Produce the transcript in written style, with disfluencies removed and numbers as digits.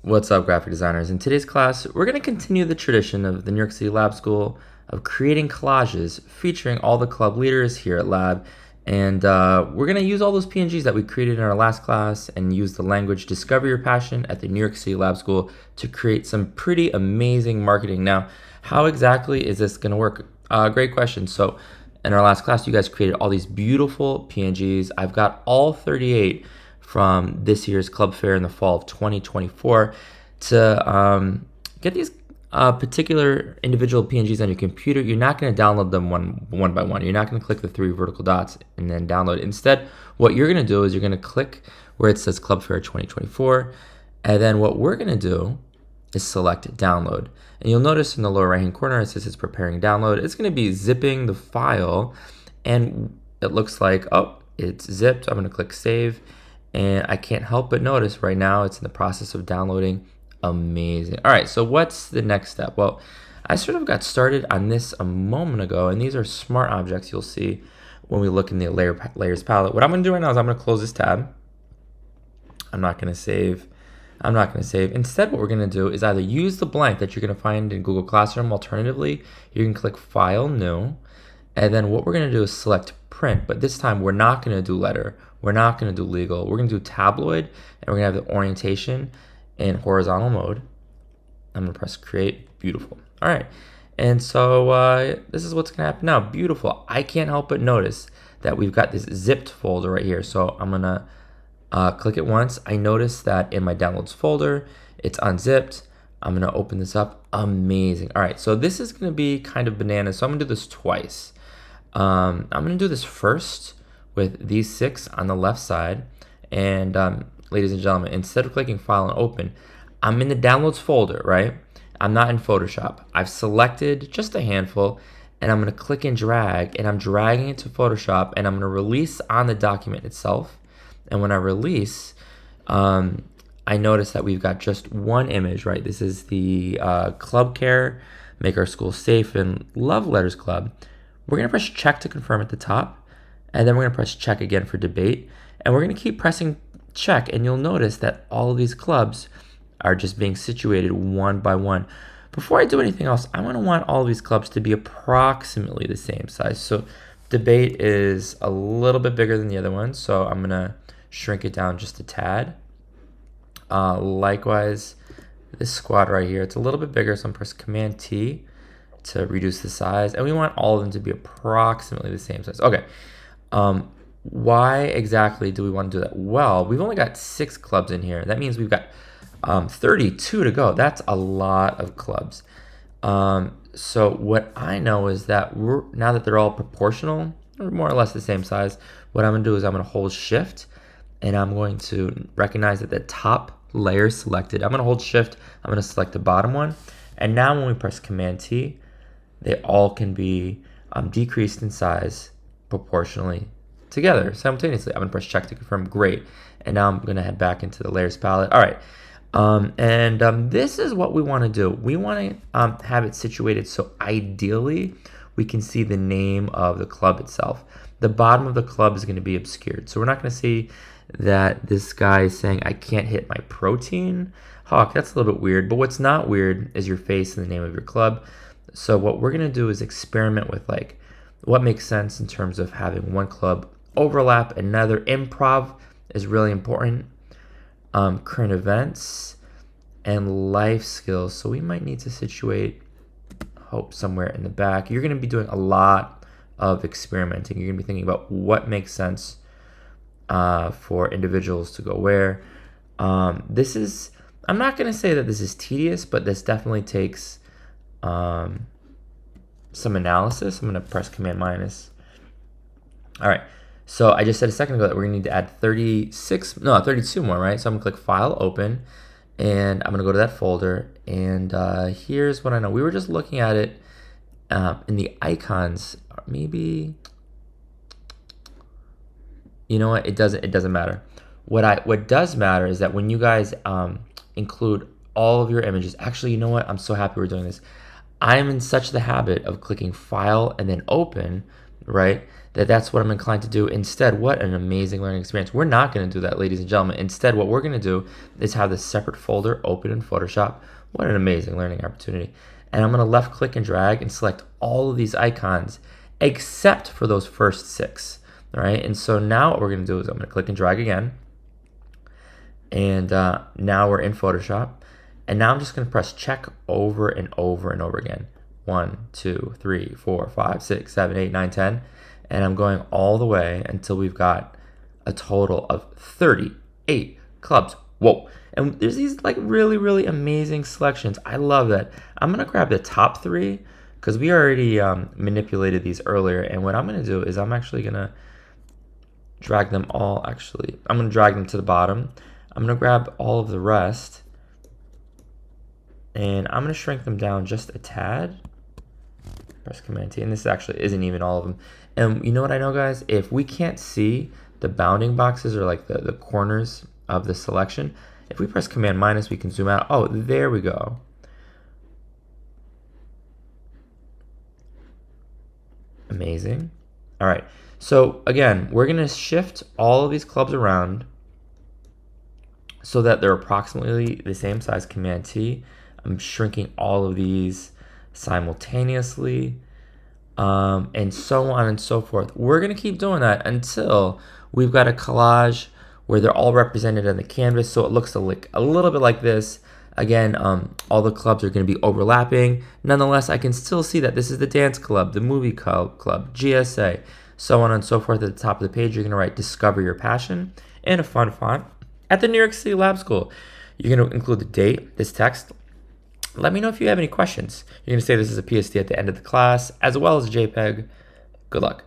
What's up, graphic designers? In today's class, we're going to continue the tradition of the New York City Lab School of creating collages featuring all the club leaders here at Lab. And we're going to use all those PNGs that we created in our last class and use the language Discover Your Passion at the New York City Lab School to create some pretty amazing marketing. Now, how exactly is this going to work? Great question. So in our last class, you guys created all these beautiful PNGs. I've got all 38 from this year's club fair in the fall of 2024 to get these particular individual PNGs on your computer. You're not going to download them one by one. You're not going to click the three vertical dots and then download. Instead, what you're going to do is you're going to click where it says Club Fair 2024, and then what we're going to do is select download. And you'll notice in the lower right hand corner it says it's preparing download. It's going to be zipping the file, and it looks like, oh, it's zipped. I'm going to click save. And I can't help but notice right now it's in the process of downloading. Amazing. All right, so what's the next step? Well, I sort of got started on this a moment ago, and these are smart objects you'll see when we look in the layers palette. What I'm going to do right now is I'm going to close this tab. I'm not going to save. Instead, what we're going to do is either use the blank that you're going to find in Google Classroom. Alternatively, you can click File, New. And then what we're going to do is select print, but this time we're not going to do letter. We're not going to do legal. We're going to do tabloid, and we're going to have the orientation in horizontal mode. I'm going to press create. Beautiful. All right. And so this is what's going to happen now. Beautiful. I can't help but notice that we've got this zipped folder right here. So I'm going to click it once. I notice that in my downloads folder, it's unzipped. I'm going to open this up. Amazing. All right. So this is going to be kind of bananas. So I'm going to do this twice. I'm going to do this first with these 6 on the left side. And ladies and gentlemen, instead of clicking File and Open, I'm in the Downloads folder, right? I'm not in Photoshop. I've selected just a handful, and I'm going to click and drag, and I'm dragging it to Photoshop, and I'm going to release on the document itself. And when I release, I notice that we've got just one image, right? This is the Club Care, Make Our School Safe, and Love Letters Club. We're going to press check to confirm at the top, and then we're going to press check again for debate, and we're going to keep pressing check, and you'll notice that all of these clubs are just being situated one by one. Before I do anything else, I want all of these clubs to be approximately the same size. So debate is a little bit bigger than the other one, so I'm going to shrink it down just a tad. Likewise, this squad right here, it's a little bit bigger, so I'm going to press Command T to reduce the size, and we want all of them to be approximately the same size. Okay, why exactly do we want to do that? Well, we've only got 6 clubs in here. That means we've got 32 to go. That's a lot of clubs. So what I know is that now that they're all proportional, or more or less the same size, what I'm going to do is I'm going to hold Shift, and I'm going to recognize that the top layer is selected. I'm going to hold Shift. I'm going to select the bottom one, and now when we press Command T, they all can be decreased in size proportionally together simultaneously. I'm going to press check to confirm. Great. And now I'm going to head back into the layers palette. All right. This is what we want to do. We want to have it situated so ideally we can see the name of the club itself. The bottom of the club is going to be obscured. So we're not going to see that this guy is saying, I can't hit my protein. Hawk, that's a little bit weird. But what's not weird is your face and the name of your club. So what we're going to do is experiment with like what makes sense in terms of having one club overlap another. Improv is really important. Current events and life skills. So we might need to situate Hope somewhere in the back. You're going to be doing a lot of experimenting. You're going to be thinking about what makes sense for individuals to go where. I'm not going to say that this is tedious, but this definitely takes some analysis. I'm going to press Command minus. All right. So I just said a second ago that we're going to need to add 32 more, right? So I'm going to click File, Open, and I'm going to go to that folder. And here's what I know. We were just looking at it in the icons. Maybe, you know what? It doesn't matter. What does matter is that when you guys include all of your images. Actually, you know what? I'm so happy we're doing this. I am in such the habit of clicking File and then Open right? That's what I'm inclined to do. Instead, what an amazing learning experience. We're not going to do that, ladies and gentlemen. Instead, what we're going to do is have this separate folder open in Photoshop. What an amazing learning opportunity. And I'm going to left click and drag and select all of these icons except for those first 6. All right, and so now what we're going to do is I'm going to click and drag again. And now we're in Photoshop. And now I'm just going to press check over and over and over again. 1, 2, 3, 4, 5, 6, 7, 8, 9, 10. And I'm going all the way until we've got a total of 38 clubs. Whoa. And there's these like really, really amazing selections. I love that. I'm going to grab the top 3 because we already manipulated these earlier. And what I'm going to do is I'm actually going to drag them all. Actually, I'm going to drag them to the bottom. I'm going to grab all of the rest. And I'm going to shrink them down just a tad. Press Command T. And this actually isn't even all of them. And you know what I know, guys? If we can't see the bounding boxes or like the corners of the selection, if we press Command minus, we can zoom out. Oh, there we go. Amazing. All right. So again, we're going to shift all of these clubs around so that they're approximately the same size. Command T. I'm shrinking all of these simultaneously, and so on and so forth. We're going to keep doing that until we've got a collage where they're all represented on the canvas, so it looks a little bit like this. Again, all the clubs are going to be overlapping. Nonetheless, I can still see that this is the dance club, the movie club, GSA, so on and so forth. At the top of the page, you're going to write Discover Your Passion in a fun font at the New York City Lab School. You're going to include the date, this text. Let me know if you have any questions. You're going to say this is a PSD at the end of the class, as well as a JPEG. Good luck.